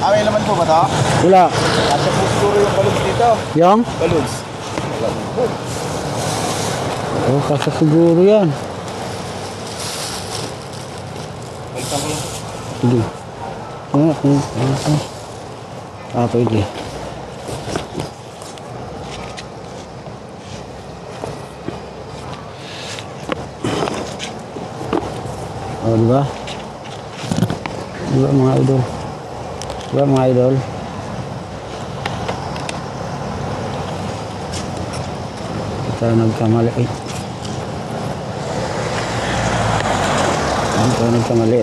May laman po ba ito? Wala. Kasi po siguro yung balloons dito. Yung? Balloons. Oh, kasi siguro yan. Balikan ko lang. Sige. Pwede. Oh, diba? Diba mga idol? Diba mga idol? Ito nagkamali. Ito nagkamali.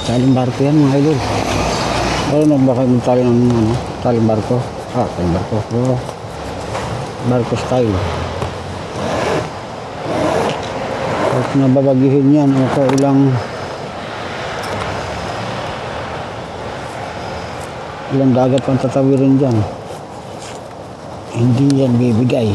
Taling barko yan mga idol. Ano baka yung tali ng ano, taling barko. Taling barko. Oh. Barko style. At nababagihin yan o ilang dagat pang tatawirin dyan. Hindi yan bibigay.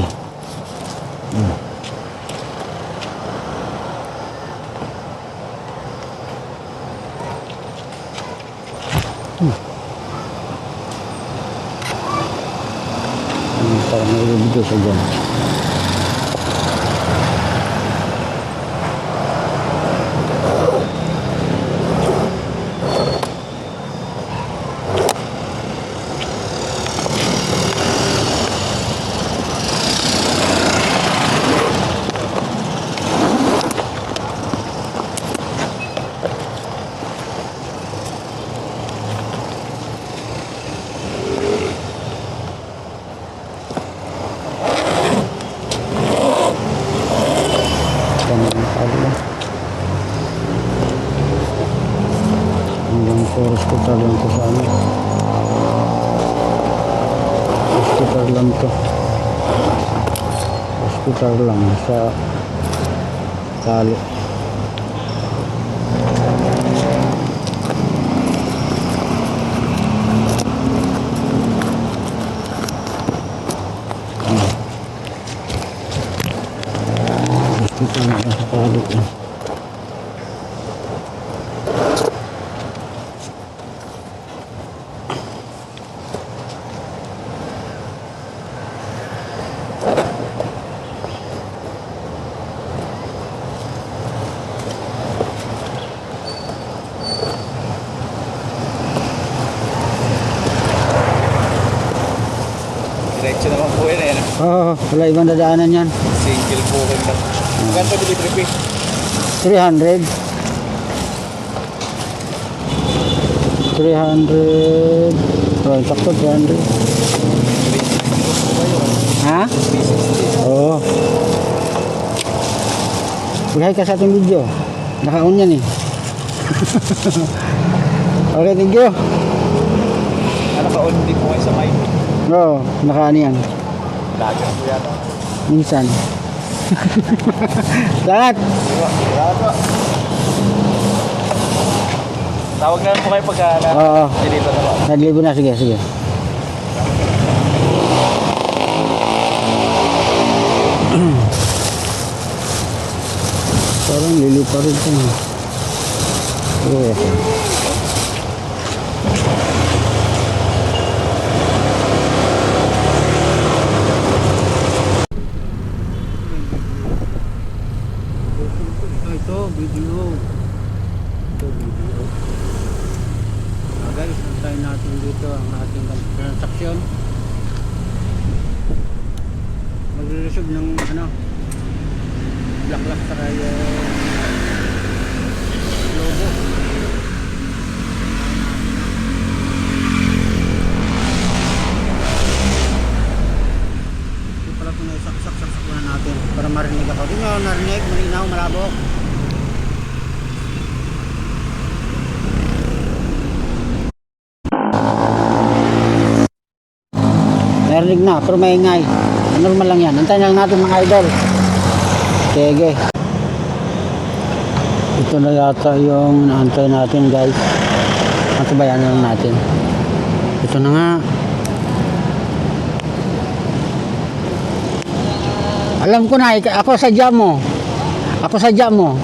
Parang may ibigay sa dyan. Hospital lang to sa ano. Hospital lang to. Hospital lang sa tali. Hospital lang sa tali. Diretso naman po yun eh. Oo, wala ibang dadaanan yan. Single po rin lang. Magkano pa delivery fee? 300. 300. Oh, sakto 300. Ha? Oo. Bigay ka sa ating video. Naka-on yan eh. Okay, thank you. Naka-on din po kayo sa mic. Oo, naka-ano yan. Lagan po yata. Minsan. Lahat. Salamat po. Tawag na lang po kayo pagka Oo. deliver na po. Nag-libo na. Sige, sige. Parang lili pa rin ito. Oo. Ito, video. Guys, antayin natin dito ang ating transaksyon. Magre-resolve ng ano, black sa kaya logo. Ito pala ito na saksak na natin para marinig ako. Di nyo narinig, malinaw, malabo. Narinig na, pero maingay. Normal lang yan. Antayin lang natin mga idol. Sige. Ito na yata yung naantay natin guys. Matabayan na lang natin. Ito na nga. Alam ko na, ako sadya mo. Ako sadya mo.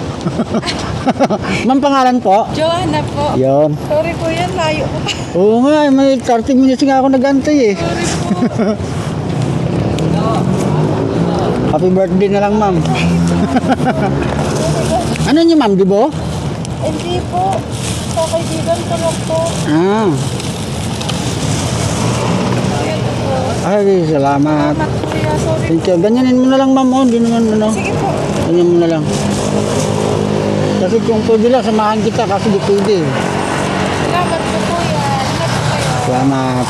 Ma'am, pangalan po? Joanna po. Yon. Sorry po yan, layo po. Oo nga, may 30 minutes nga ako nag-antay eh. Sorry po. Happy birthday na lang, ma'am. Ano niyo, ma'am, di ba? Hindi po. Sa kaibigan ko lang po. Ah. Ayan po. Ay, salamat. Salamat kuya, sorry. Thank you. Ganyanin mo na lang, ma'am. Oh. Hindi naman, ano. Sige po. Ganyan mo na lang. Kasi kung pwede lang, samahan kita kasi di pwede. Salamat po kuya. Ingat po kayo. Salamat.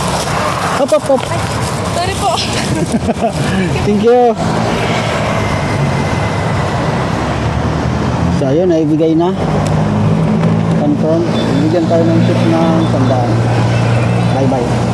Hop, hop, hop. Ay, sorry po. Thank you. So, ayun, naibigay na. Confirm. Ibigyan tayo ng tip ng tandaan. Bye-bye.